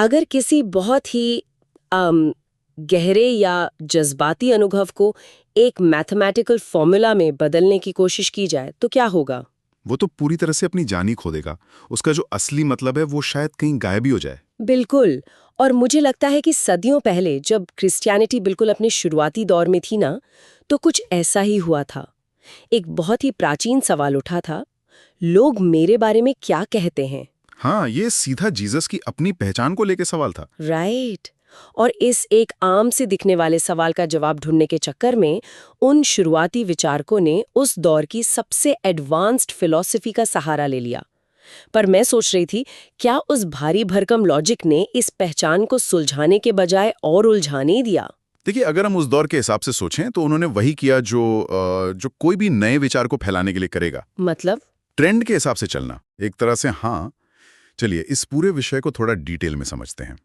अगर किसी बहुत ही गहरे या जज्बाती अनुभव को एक मैथमेटिकल फॉर्मूला में बदलने की कोशिश की जाए तो क्या होगा? वो तो पूरी तरह से अपनी जान ही खो देगा। उसका जो असली मतलब है वो शायद कहीं गायब ही हो जाए। बिल्कुल। और मुझे लगता है कि सदियों पहले जब क्रिश्चियनिटी बिल्कुल अपने शुरुआती दौर में थी ना, तो कुछ ऐसा ही हुआ था। एक बहुत ही प्राचीन सवाल उठा था, लोग मेरे बारे में क्या कहते हैं? हाँ, ये सीधा जीसस की अपनी पहचान को लेके सवाल था। राइट। और इस एक आम से दिखने वाले सवाल का जवाब ढूंढने के चक्कर में उन शुरुआती विचारकों ने उस दौर की सबसे एडवांस्ड फिलॉसफी का सहारा ले लिया। पर मैं सोच रही थी, क्या उस भारी भरकम लॉजिक ने इस पहचान को सुलझाने के बजाय और उलझाने ही दिया? देखिए, अगर हम उस दौर के हिसाब से सोचें तो उन्होंने वही किया जो कोई भी नए विचार को फैलाने के लिए करेगा। मतलब? ट्रेंड के हिसाब से चलना, एक तरह से। हाँ, चलिए इस पूरे विषय को थोड़ा डिटेल में समझते हैं।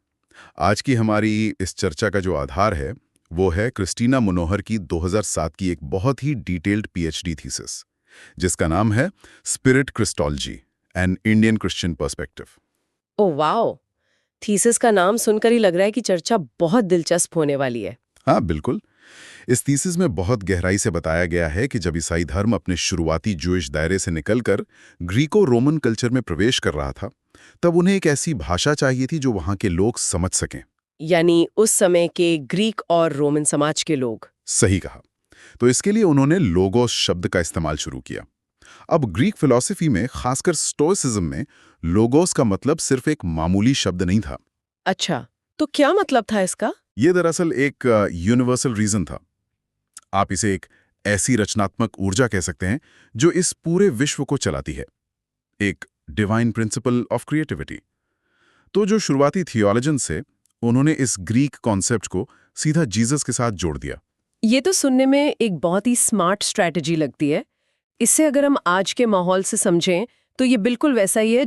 आज की हमारी इस चर्चा का जो आधार है वो है क्रिस्टीना मनोहर की 2007 की एक बहुत ही डिटेल्ड पीएचडी थीसिस, जिसका नाम है spirit christology an Indian christian perspective. Oh wow! Thesis का नाम सुनकर ही लग रहा है कि चर्चा बहुत दिलचस्प होने वाली है। हाँ, बिल्कुल। इस थीसिस में बहुत गहराई से बताया गया है कि जब ईसाई धर्म अपने शुरुआती जूइश दायरे से निकलकर ग्रीको रोमन कल्चर में प्रवेश कर रहा था, तब उन्हें एक ऐसी भाषा चाहिए थी जो वहां के लोग समझ सकें। यानी उस समय के ग्रीक और रोमन समाज के लोग। सही कहा। तो इसके लिए उन्होंने लोगोस शब्द का इस्तेमाल शुरू किया। अब ग्रीक फिलॉसफी में, खासकर स्टोइसिज्म में, लोगोस का मतलब सिर्फ एक मामूली शब्द नहीं था। अच्छा, तो क्या मतलब था इसका? ये दरअसल एक यूनिवर्सल रीजन था। आप इसे एक ऐसी रचनात्मक ऊर्जा कह सकते हैं जो इस पूरे विश्व को चलाती है, एक डिवाइन प्रिंसिपल ऑफ क्रिएटिविटी। तो जो शुरुआती थियोलॉजियंस से, उन्होंने इस ग्रीक कॉन्सेप्ट को सीधा जीसस के साथ जोड़ दिया। ये तो सुनने में एक बहुत ही स्मार्ट स्ट्रैटेजी लगती है। इससे अगर हम आज के माहौल से समझें तो ये बिल्कुल वैसा ही है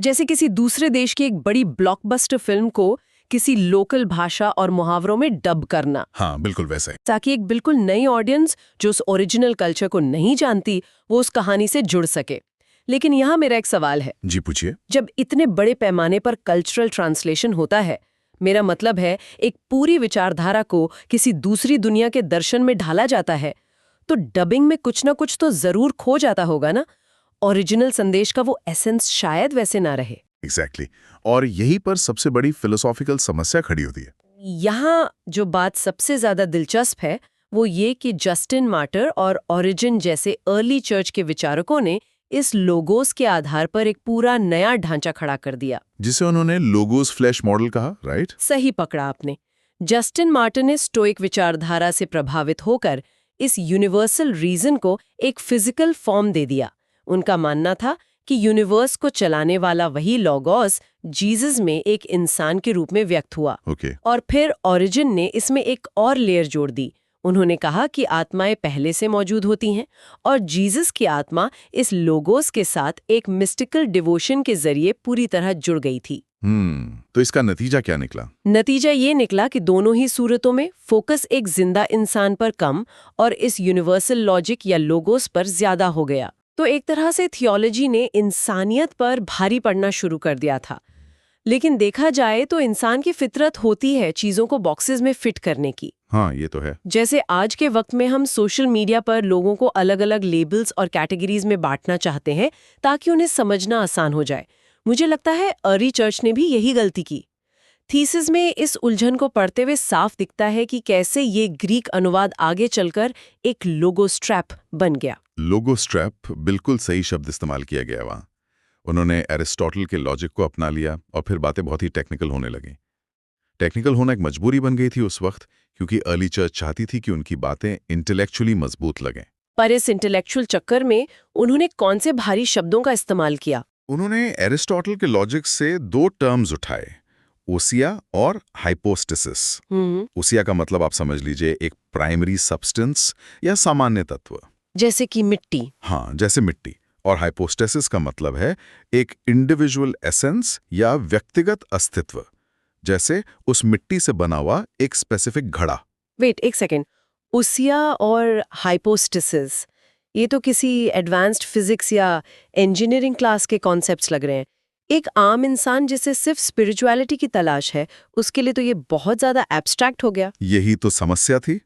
जैसे किसी दूसरे देश की एक बड़ी ब्लॉकबस्टर फिल्म को किसी लोकल भाषा और मुहावरों में डब करना, हाँ, बिल्कुल वैसा ही। ताकि एक बिल्कुल नई ऑडियंस जो उस ओरिजिनल कल्चर को नहीं जानती वो उस कहानी से जुड़ सके। लेकिन यहाँ मेरा एक सवाल है। जी पूछिए। जब इतने बड़े पैमाने पर कल्चरल ट्रांसलेशन होता है, मेरा मतलब है एक पूरी विचारधारा को किसी दूसरी दुनिया के दर्शन में ढाला जाता है, तो डबिंग में कुछ ना कुछ तो जरूर खो जाता होगा ना। ओरिजिनल संदेश का वो एसेंस शायद वैसे ना रहे। एग्जैक्टली और यहीं पर सबसे बड़ी फिलोसॉफिकल समस्या खड़ी होती है। यहाँ जो बात सबसे ज्यादा दिलचस्प है वो ये कि जस्टिन मार्टर और ओरिजिन जैसे अर्ली चर्च के विचारकों ने इस लोगोस के आधार पर एक पूरा नया ढांचा खड़ा कर दिया, जिसे उन्होंने लोगोस फ्लैश मॉडल कहा, राइट? सही पकड़ा आपने। जस्टिन मार्टर ने स्टोइक विचारधारा से प्रभावित होकर इस यूनिवर्सल रीजन को एक फिजिकल फॉर्म दे दिया। उनका मानना था कि यूनिवर्स को चलाने वाला वही लोगोस जीसस में एक इंसान के रूप में व्यक्त हुआ। और फिर ओरिजिन ने इसमें एक और लेयर जोड़ दी। उन्होंने कहा कि आत्माएं पहले से मौजूद होती हैं और जीसस की आत्मा इस लोगोस के साथ एक मिस्टिकल डिवोशन के जरिए पूरी तरह जुड़ गई थी। तो इसका नतीजा क्या निकला? नतीजा ये निकला कि दोनों ही सूरतों में फोकस एक जिंदा इंसान पर कम और इस यूनिवर्सल लॉजिक या लोगोस पर ज्यादा हो गया। तो एक तरह से थियोलॉजी ने इंसानियत पर भारी पड़ना शुरू कर दिया था। लेकिन देखा जाए तो इंसान की फितरत होती है चीजों को बॉक्सेस में फिट करने की। हाँ, ये तो है। जैसे आज के वक्त में हम सोशल मीडिया पर लोगों को अलग अलग लेबल्स और कैटेगरीज में बांटना चाहते हैं ताकि उन्हें समझना आसान हो जाए। मुझे लगता है अर्ली चर्च ने भी यही गलती की। थीसिस में इस उलझन को पढ़ते हुए साफ दिखता है कि कैसे ये ग्रीक अनुवाद आगे चलकर एक लोगोस्ट्रैप बन गया। लोगोस्ट्रैप, बिल्कुल सही शब्द इस्तेमाल किया गया वहाँ। उन्होंने एरिस्टोटल के लॉजिक को अपना लिया और फिर बातें बहुत ही टेक्निकल होने लगीं। टेक्निकल होना एक मजबूरी बन गई थी उस वक्त, क्योंकि अर्ली चर्च चाहती थी कि उनकी बातें इंटेलेक्चुअली मजबूत लगें। पर इस इंटेलेक्चुअल चक्कर में उन्होंने कौन से भारी शब्दों का इस्तेमाल किया? उन्होंने एरिस्टोटल के लॉजिक से दो टर्म्स उठाए, ओसिया और हाइपोस्टेसिस। ओसिया का मतलब आप समझ लीजिए एक प्राइमरी सब्सटेंस या सामान्य तत्व, जैसे कि मिट्टी। हाँ, जैसे मिट्टी। और हाइपोस्टेसिस का मतलब है एक इंडिविजुअल एसेंस या व्यक्तिगत अस्तित्व, जैसे उस मिट्टी से बना हुआ एक स्पेसिफिक घड़ा। वेट एक सेकेंड, ओसिया और हाइपोस्टेसिस, ये तो किसी एडवांस्ड फिजिक्स या इंजीनियरिंग क्लास के कॉन्सेप्ट्स लग रहे हैं। एक आम इंसान जिसे सिर्फ स्पिरिचुअलिटी की तलाश है, उसके लिए तो ये बहुत ज्यादा एब्स्ट्रैक्ट हो गया। यही तो समस्या थी।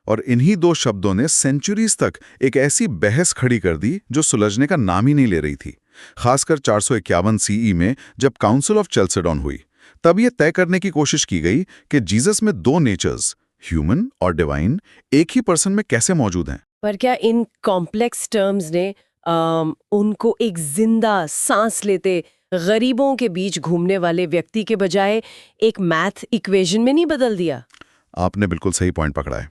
और इन्हीं दो शब्दों ने सेंचुरीज तक एक ऐसी बहस खड़ी कर दी जो सुलझने का नाम ही नहीं ले रही थी। खासकर 451 सीई में जब काउंसिल ऑफ चैल्सेडॉन हुई, तब ये तय करने की कोशिश की गई कि जीसस में दो नेचर्स, ह्यूमन और डिवाइन, एक ही पर्सन में कैसे मौजूद हैं। पर क्या इन कॉम्प्लेक्स टर्म्स ने उनको एक जिंदा सांस लेते गरीबों के बीच घूमने वाले व्यक्ति के बजाय एक मैथ इक्वेशन में नहीं बदल दिया? आपने बिल्कुल सही पॉइंट पकड़ा है।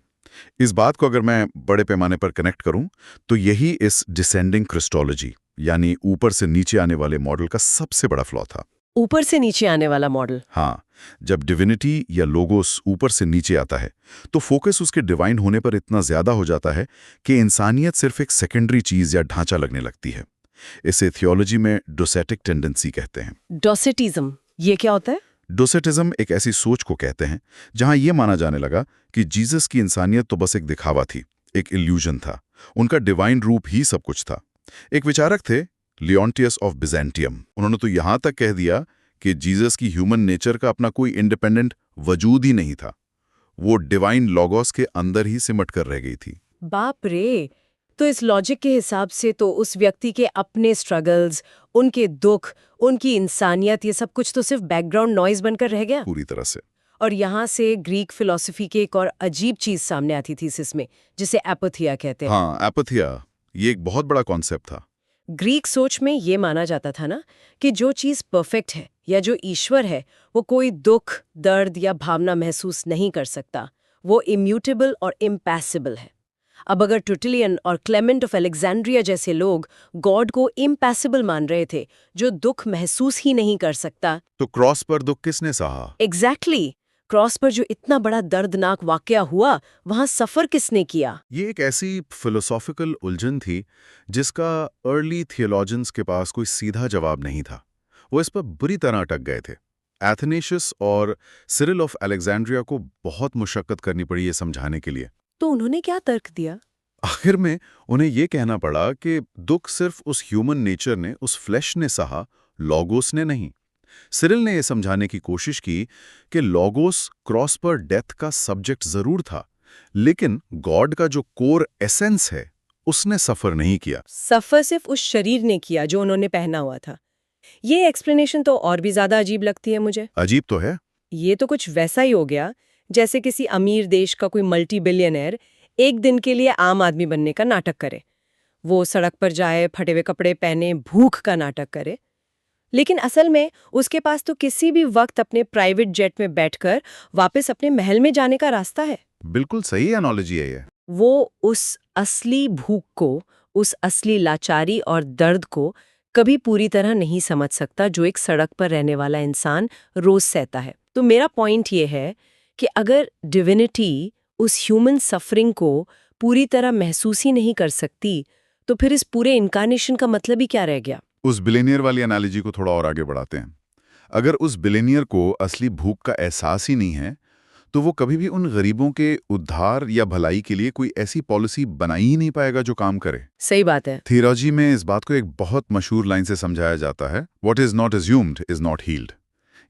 इस बात को अगर मैं बड़े पैमाने पर कनेक्ट करूं, तो यही इस डिसेंडिंग क्रिस्टोलॉजी यानी ऊपर से नीचे आने वाले मॉडल का सबसे बड़ा फ्लॉ था। ऊपर से नीचे आने वाला मॉडल? हाँ, जब डिविनिटी या लोगोस ऊपर से नीचे आता है, तो फोकस उसके डिवाइन होने पर इतना ज्यादा हो जाता है कि इंसानियत सिर्फ एक सेकेंडरी चीज या ढांचा लगने लगती है। इसे थियोलॉजी में डोसेटिक टेंडेंसी कहते हैं। डोसेटिज्म, ये क्या होता है? डोसेटिज्म एक ऐसी सोच को कहते हैं जहां यह माना जाने लगा कि जीसस की इंसानियत तो बस एक दिखावा थी, एक इल्यूजन था। उनका डिवाइन रूप ही सब कुछ था। एक विचारक थे लियोन्टियस ऑफ बिजेंटियम। उन्होंने तो यहां तक कह दिया कि जीसस की ह्यूमन नेचर का अपना कोई इंडिपेंडेंट वजूद ही नहीं था। वो डिवाइन लॉगोस के अंदर ही सिमट कर रह गई थी। बाप रे! तो इस लॉजिक के हिसाब से तो उस व्यक्ति के अपने स्ट्रगल्स, उनके दुख, उनकी इंसानियत, ये सब कुछ तो सिर्फ बैकग्राउंड नॉइज बनकर रह गया। पूरी तरह से। और यहाँ से ग्रीक फिलॉसफी की एक और अजीब चीज सामने आती थी इसमें, जिसे एपथिया कहते हैं। हाँ, एपथिया, ये एक बहुत बड़ा कॉन्सेप्ट था। ग्रीक सोच में ये माना जाता था ना कि जो चीज परफेक्ट है या जो ईश्वर है, वो कोई दुख, दर्द या भावना महसूस नहीं कर सकता। वो इम्यूटेबल और इम्पैसिबल है। अब अगर टर्टुलियन और क्लेमेंट ऑफ अलेक्जेंड्रिया जैसे लोग गॉड को इम्पैसिबल मान रहे थे, जो दुख महसूस ही नहीं कर सकता, तो क्रॉस पर दुख किसने सहा? एग्जैक्टली क्रॉस पर जो इतना बड़ा दर्दनाक वाकया हुआ, वहां सफर किसने किया? ये एक ऐसी फिलोसॉफिकल उलझन थी जिसका अर्ली थियोलॉजियंस के पास कोई सीधा जवाब नहीं था। वो इस पर बुरी तरह अटक गए थे। एथनेशियस और सिरिल ऑफ अलेक्जेंड्रिया को बहुत मुशक्कत करनी पड़ी ये समझाने के लिए। तो उन्होंने क्या तर्क दिया? आखिर में उन्हें ये कहना पड़ा कि दुख सिर्फ उस ह्यूमन नेचर ने, उस फ्लैश ने सहा, लॉगोस ने नहीं। सिरिल ने यह समझाने की कोशिश की कि लॉगोस क्रॉस पर डेथ का सब्जेक्ट जरूर था, लेकिन गॉड का जो कोर एसेंस है, उसने सफर नहीं किया। सफर सिर्फ उस शरीर ने किया जो उन्होंने पहना हुआ था। ये एक्सप्लेनेशन तो और भी ज्यादा अजीब लगती है मुझे। अजीब तो है। ये तो कुछ वैसा ही हो गया जैसे किसी अमीर देश का कोई मल्टी बिलियनर एक दिन के लिए आम आदमी बनने का नाटक करे। वो सड़क पर जाए, फटे हुए कपड़े पहने, भूख का नाटक करे, लेकिन असल में उसके पास तो किसी भी वक्त अपने प्राइवेट जेट में बैठकर वापस अपने महल में जाने का रास्ता है। बिल्कुल सही एनालॉजी है ये। वो उस असली भूख को, उस असली लाचारी और दर्द को कभी पूरी तरह नहीं समझ सकता जो एक सड़क पर रहने वाला इंसान रोज सहता है। तो मेरा पॉइंट ये है कि अगर डिविनिटी उस ह्यूमन सफरिंग को पूरी तरह महसूस ही नहीं कर सकती, तो फिर इस पूरे इनकारनेशन का मतलब ही क्या रह गया? उस बिलेनियर वाली एनालॉजी को थोड़ा और आगे बढ़ाते हैं। अगर उस बिलेनियर को असली भूख का एहसास ही नहीं है, तो वो कभी भी उन गरीबों के उद्धार या भलाई के लिए कोई ऐसी पॉलिसी बना ही नहीं पाएगा जो काम करे। सही बात है। थियोलॉजी में इस बात को एक बहुत मशहूर लाइन से समझाया जाता है, what is not assumed is not healed.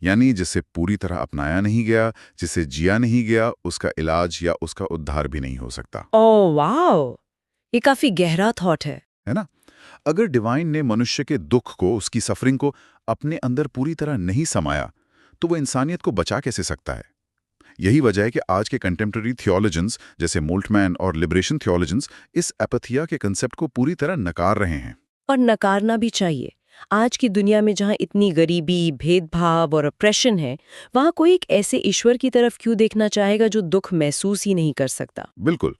यानी जिसे पूरी तरह अपनाया नहीं गया, जिसे जिया नहीं गया, उसका इलाज या उसका उद्धार भी नहीं हो सकता। ओह वाओ, ये काफी गहरा थॉट है ना? अगर डिवाइन ने मनुष्य के दुख को, उसकी सफरिंग को अपने अंदर पूरी तरह नहीं समाया, तो वो इंसानियत को बचा कैसे सकता है? यही वजह है कि आज के कंटेम्प्रेरी थियोलॉजियंस जैसे मोल्टमैन और लिबरेशन थियोलॉजियंस इस एपथिया के कंसेप्ट को पूरी तरह नकार रहे हैं। और नकारना भी चाहिए। आज की दुनिया में जहाँ इतनी गरीबी, भेदभाव और ऑप्रेशन है, वहाँ कोई एक ऐसे ईश्वर की तरफ क्यों देखना चाहेगा जो दुख महसूस ही नहीं कर सकता? बिल्कुल।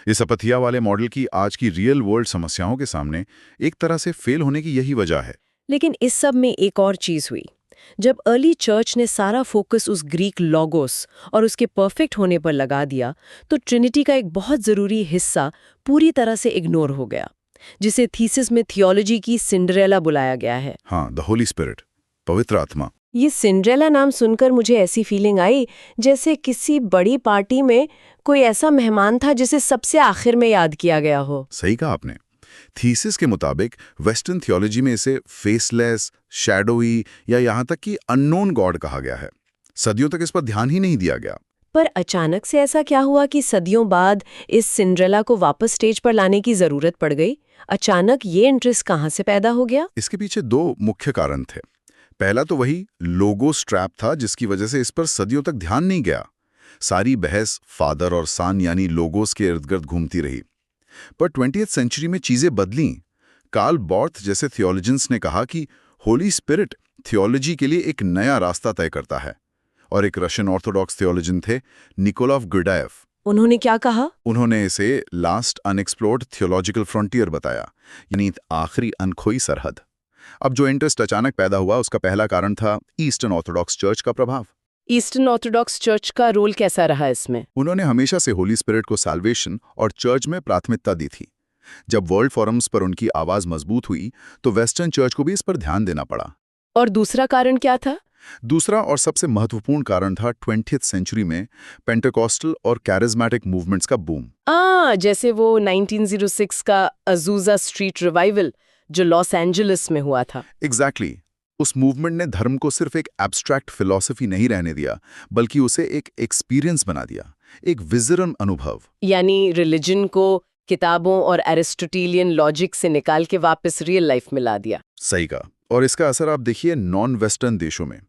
इस एपथिया वाले मॉडल की आज की रियल वर्ल्ड समस्याओं के सामने एक तरह से फेल होने की यही वजह है। लेकिन इस सब में एक और चीज हुई। जब अर्ली चर्च ने सारा फोकस उस ग्रीक लॉगोस और उसके परफेक्ट होने पर लगा दिया, तो ट्रिनिटी का एक बहुत जरूरी हिस्सा पूरी तरह से इग्नोर हो गया, जिसे थीसिस में थियोलॉजी की सिंड्रेला बुलाया गया है। हाँ, द होली स्पिरिट, पवित्र आत्मा। ये सिंड्रेला नाम सुनकर मुझे ऐसी फीलिंग आई जैसे किसी बड़ी पार्टी में कोई ऐसा मेहमान था जिसे सबसे आखिर में याद किया गया हो। सही कहा आपने। थीसिस के मुताबिक वेस्टर्न थियोलॉजी में इसे फेसलेस, शैडोई या यहाँ तक कि अननोन गॉड कहा गया है। सदियों तक इस पर ध्यान ही नहीं दिया गया। पर अचानक से ऐसा क्या हुआ कि सदियों बाद इस सिंड्रेला को वापस स्टेज पर लाने की जरूरत पड़ गई? अचानक ये इंटरेस्ट कहाँ से पैदा हो गया? इसके पीछे दो मुख्य कारण थे। पहला तो वही लोगोस ट्रैप था, जिसकी वजह से इस पर सदियों तक ध्यान नहीं गया। सारी बहस फादर और सन यानी लोगोस के इर्द गिर्द घूमती रही। पर 20वीं सेंचुरी में चीजें बदलीं। कार्ल बॉर्थ जैसे थियोलॉजियंस ने कहा कि होली स्पिरिट थियोलॉजी के लिए एक नया रास्ता तय करता है। और एक रशियन ऑर्थोडॉक्स थियोलॉजियन थे निकोलाव गुडायव। उन्होंने क्या कहा? उन्होंने इसे लास्ट अनएक्सप्लोर्ड थियोलॉजिकल फ्रंटियर बताया, यानी आखिरी अनखोई सरहद। अब जो इंटरेस्ट अचानक पैदा हुआ उसका पहला कारण था ईस्टर्न ऑर्थोडॉक्स चर्च का प्रभाव। ईस्टर्न ऑर्थोडॉक्स चर्च का रोल कैसा रहा इसमें? उन्होंने हमेशा से होली स्पिरिट को साल्वेशन और चर्च में प्राथमिकता दी थी। जब वर्ल्ड फोरम्स पर उनकी आवाज मजबूत हुई तो वेस्टर्न चर्च को भी इस पर ध्यान देना पड़ा। और दूसरा कारण क्या था? दूसरा और सबसे महत्वपूर्ण कारण था 20वीं सेंचुरी में पेंटेकोस्टल और कैरिज्मेटिक मूवमेंट्स का बूम। जैसे वो 1906 का अजूजा स्ट्रीट रिवाइवल जो लॉस एंजलिस में हुआ था। एग्जैक्टली। उस मूवमेंट ने धर्म को सिर्फ एक एब्स्ट्रैक्ट फिलॉसफी नहीं रहने दिया, बल्कि उसे एक एक्सपीरियंस बना दिया, एक विजरन अनुभव। यानी रिलीजन को किताबों और एरिस्टोटेलियन लॉजिक से निकाल के वापस रियल लाइफ में ला दिया। सही कहा। और इसका असर आप देखिए नॉन वेस्टर्न देशों में,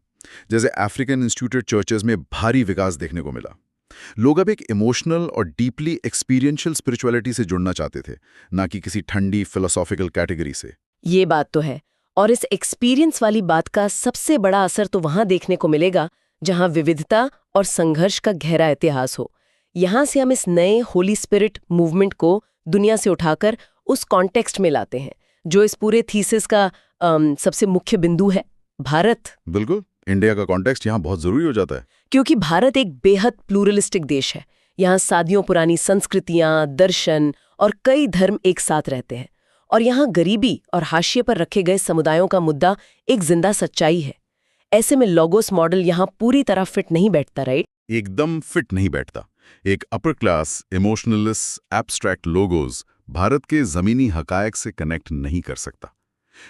जैसे अफ्रीकन इंस्टीट्यूटेड चर्चेस में भारी विकास देखने को मिला। लोग अब एक इमोशनल और डीपली एक्सपीरियंशियल स्पिरिचुअलिटी से जुड़ना चाहते थे, ना कि किसी ठंडी फिलोसॉफिकल कैटेगरी से। ये बात तो है। और इस एक्सपीरियंस वाली बात का सबसे बड़ा असर तो वहां देखने को मिलेगा जहां विविधता और संघर्ष का गहरा इतिहास हो। यहां से हम इस नए होली स्पिरिट मूवमेंट को दुनिया से उठाकर उस कॉन्टेक्स्ट में लाते हैं जो इस पूरे थीसिस का सबसे मुख्य बिंदु है, भारत। बिल्कुल, इंडिया का कॉन्टेक्स्ट यहाँ बहुत जरूरी हो जाता है। क्योंकि भारत एक बेहद प्लूरलिस्टिक देश है। यहाँ सदियों पुरानी संस्कृतियां, दर्शन और कई धर्म एक साथ रहते हैं। और यहाँ गरीबी और हाशिए पर रखे गए समुदायों का मुद्दा एक जिंदा सच्चाई है। ऐसे में लोगोस मॉडल यहाँ पूरी तरह फिट नहीं बैठता, राइट? एकदम फिट नहीं बैठता। एक upper class emotionalist abstract logos Bharat के जमीनी हकायक से कनेक्ट नहीं कर सकता।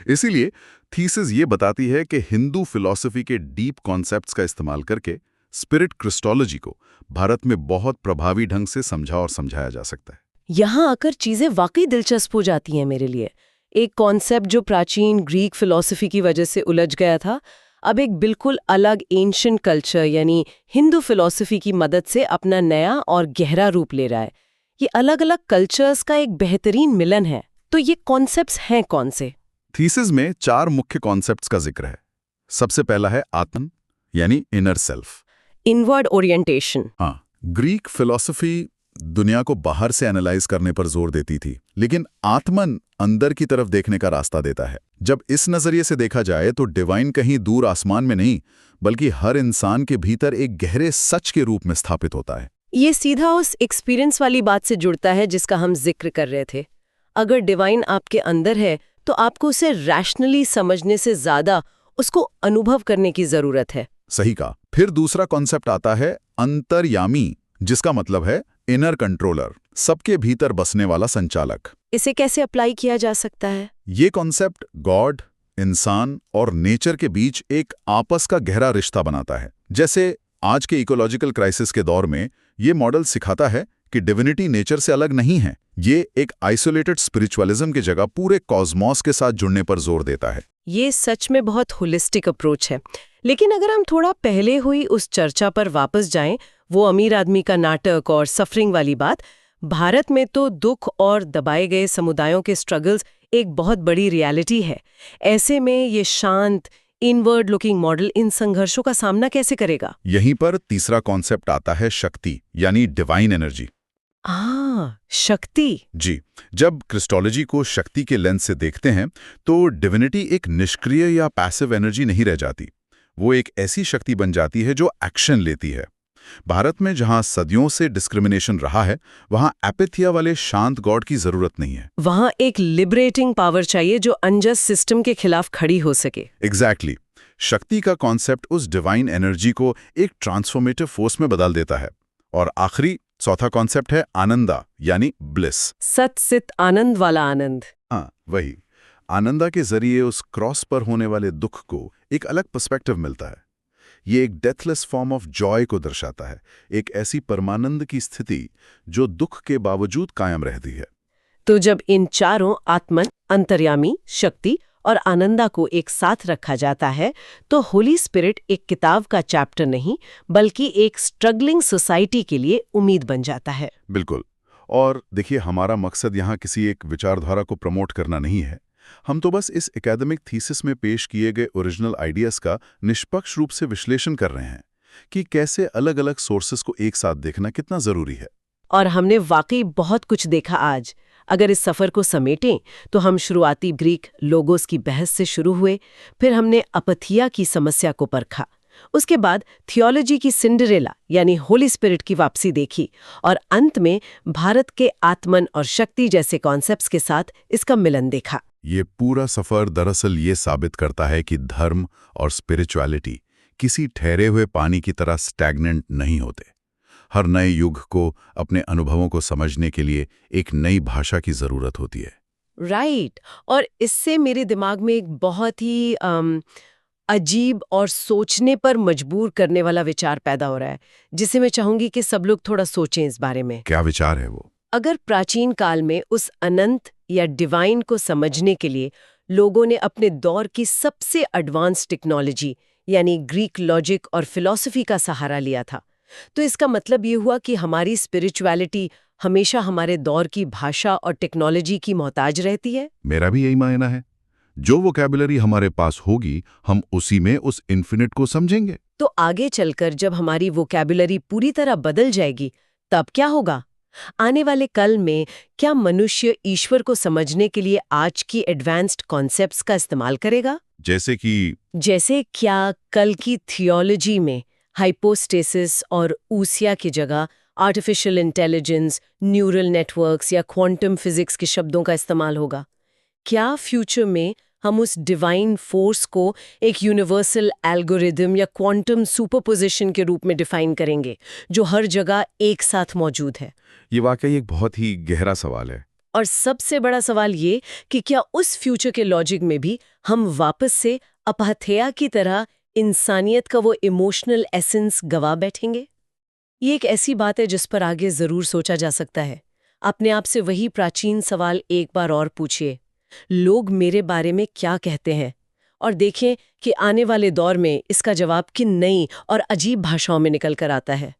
इसीलिए थीसिस ये बताती है कि हिंदू फिलॉसफी के डीप कॉन्सेप्ट्स का इस्तेमाल करके स्पिरिट क्रिस्टोलॉजी को भारत में बहुत प्रभावी ढंग से समझा और समझाया जा सकता है। यहाँ आकर चीजें वाकई दिलचस्प हो जाती हैं मेरे लिए। एक कॉन्सेप्ट जो प्राचीन ग्रीक फिलॉसफी की वजह से उलझ गया था, अब एक बिल्कुल अलग एंशिएंट कल्चर यानी हिंदू फिलॉसफी की मदद से अपना नया और गहरा रूप ले रहा है। ये अलग अलग कल्चर्स का एक बेहतरीन मिलन है। तो ये कॉन्सेप्ट्स हैं कौन से? थीसिस में 4 मुख्य कॉन्सेप्ट्स का जिक्र है। सबसे पहला है आत्मन यानी इनर सेल्फ, इनवर्ड ओरिएंटेशन। हाँ, ग्रीक फिलॉसफी दुनिया को बाहर से एनालाइज करने पर जोर देती थी, लेकिन आत्मन अंदर की तरफ देखने का रास्ता देता है। जब इस नजरिए से देखा जाए तो डिवाइन कहीं दूर आसमान में नहीं, बल्कि हर इंसान के भीतर एक गहरे सच के रूप में स्थापित होता है। ये सीधा उस एक्सपीरियंस वाली बात से जुड़ता है जिसका हम जिक्र कर रहे थे। अगर डिवाइन आपके अंदर है तो आपको उसे रैशनली समझने से ज्यादा उसको अनुभव करने की जरूरत है। सही कहा। फिर दूसरा कॉन्सेप्ट आता है अंतर्यामी, जिसका मतलब है इनर कंट्रोलर, सबके भीतर बसने वाला संचालक। इसे कैसे अप्लाई किया जा सकता है? ये कॉन्सेप्ट गॉड, इंसान और नेचर के बीच एक आपस का गहरा रिश्ता बनाता है। जैसे आज के इकोलॉजिकल क्राइसिस के दौर में ये मॉडल सिखाता है कि डिविनिटी नेचर से अलग नहीं है। ये एक आइसोलेटेड स्पिरिचुअलिज्म की जगह पूरे कॉस्मॉस के साथ जुड़ने पर जोर देता है। ये सच में बहुत होलिस्टिक अप्रोच है। लेकिन अगर हम थोड़ा पहले हुई उस चर्चा पर वापस जाएं, वो अमीर आदमी का नाटक और सफरिंग वाली बात, भारत में तो दुख और दबाए गए समुदायों के स्ट्रगल्स एक बहुत बड़ी रियलिटी है। ऐसे में ये शांत इनवर्ड लुकिंग मॉडल इन संघर्षों का सामना कैसे करेगा? यहीं पर तीसरा कॉन्सेप्ट आता है शक्ति यानी डिवाइन एनर्जी। शक्ति। जी, जब क्रिस्टोलॉजी को शक्ति के लेंस से देखते हैं तो डिविनिटी एक निष्क्रिय या पैसिव एनर्जी नहीं रह जाती। वो एक ऐसी शक्ति बन जाती है जो एक्शन लेती है। भारत में जहां सदियों से डिस्क्रिमिनेशन रहा है, वहां एपिथिया वाले शांत गॉड की जरूरत नहीं है। वहां एक लिबरेटिंग पावर चाहिए जो अनजस्ट सिस्टम के खिलाफ खड़ी हो सके। एग्जैक्टली। शक्ति का कॉन्सेप्ट उस डिवाइन एनर्जी को एक ट्रांसफॉर्मेटिव फोर्स में बदल देता है। और आखिरी चौथा कॉन्सेप्ट है आनंदा यानी ब्लिस। सत सित आनंद वाला आनंद। हाँ, वही। आनंदा के जरिए उस क्रॉस पर होने वाले दुख को एक अलग पर्सपेक्टिव मिलता है। ये एक डेथलेस फॉर्म ऑफ जॉय को दर्शाता है, एक ऐसी परमानंद की स्थिति जो दुख के बावजूद कायम रहती है। तो जब इन चारों आत्मन, अंतर्यामी, शक्ति और आनंदा को एक साथ रखा जाता है तो होली स्पिरिट एक किताब का चैप्टर नहीं बल्कि एक स्ट्रगलिंग सोसाइटी के लिए उम्मीद बन जाता है। बिल्कुल। और देखिए, हमारा मकसद यहाँ किसी एक विचारधारा को प्रमोट करना नहीं है। हम तो बस इस एकेडमिक थीसिस में पेश किए गए ओरिजिनल आइडियाज का निष्पक्ष रूप से विश्लेषण कर रहे हैं कि कैसे अलग अलग सोर्सेस को एक साथ देखना कितना जरूरी है। और हमने वाकई बहुत कुछ देखा आज। अगर इस सफर को समेटें तो हम शुरुआती ग्रीक लोगोस की बहस से शुरू हुए, फिर हमने अपथिया की समस्या को परखा, उसके बाद थियोलॉजी की सिंडरेला यानी होली स्पिरिट की वापसी देखी और अंत में भारत के आत्मन और शक्ति जैसे कॉन्सेप्ट्स के साथ इसका मिलन देखा। ये पूरा सफर दरअसल ये साबित करता है कि धर्म और स्पिरिचुअलिटी किसी ठहरे हुए पानी की तरह स्टैग्नेंट नहीं होते। हर नए युग को अपने अनुभवों को समझने के लिए एक नई भाषा की जरूरत होती है। राइट। और इससे मेरे दिमाग में एक बहुत ही अजीब और सोचने पर मजबूर करने वाला विचार पैदा हो रहा है, जिसे मैं चाहूंगी कि सब लोग थोड़ा सोचें इस बारे में। क्या विचार है वो? अगर प्राचीन काल में उस अनंत या डिवाइन को समझने के लिए लोगों ने अपने दौर की सबसे एडवांस टेक्नोलॉजी यानी ग्रीक लॉजिक और फिलॉसफी का सहारा लिया था, तो इसका मतलब ये हुआ कि हमारी स्पिरिचुअलिटी हमेशा हमारे दौर की भाषा और टेक्नोलॉजी की मोहताज रहती है। मेरा भी यही मानना है। जो वोकैबुलरी हमारे पास होगी, हम उसी में उस इन्फिनिट को समझेंगे। तो आगे चलकर जब हमारी वोकैबुलरी पूरी तरह बदल जाएगी, तब क्या होगा? आने वाले कल में क्या मनुष्य ईश्वर को समझने के लिए आज की एडवांस्ड कॉन्सेप्ट्स का इस्तेमाल करेगा? जैसे क्या कल की थियोलॉजी में हाइपोस्टेसिस और ऊसिया की जगह आर्टिफिशियल इंटेलिजेंस, न्यूरल नेटवर्क्स या क्वांटम फिजिक्स के शब्दों का इस्तेमाल होगा? क्या फ्यूचर में हम उस डिवाइन फोर्स को एक यूनिवर्सल एल्गोरिदम या क्वांटम सुपरपोजिशन के रूप में डिफाइन करेंगे, जो हर जगह एक साथ मौजूद है? ये वाकई एक बहुत ही गहरा सवाल है। और सबसे बड़ा सवाल ये कि क्या उस फ्यूचर के लॉजिक में भी हम वापस से अपहथेया की तरह इंसानियत का वो इमोशनल एसेंस गवा बैठेंगे? ये एक ऐसी बात है जिस पर आगे जरूर सोचा जा सकता है। अपने आप से वही प्राचीन सवाल एक बार और पूछिए, लोग मेरे बारे में क्या कहते हैं, और देखें कि आने वाले दौर में इसका जवाब किन नई और अजीब भाषाओं में निकल कर आता है।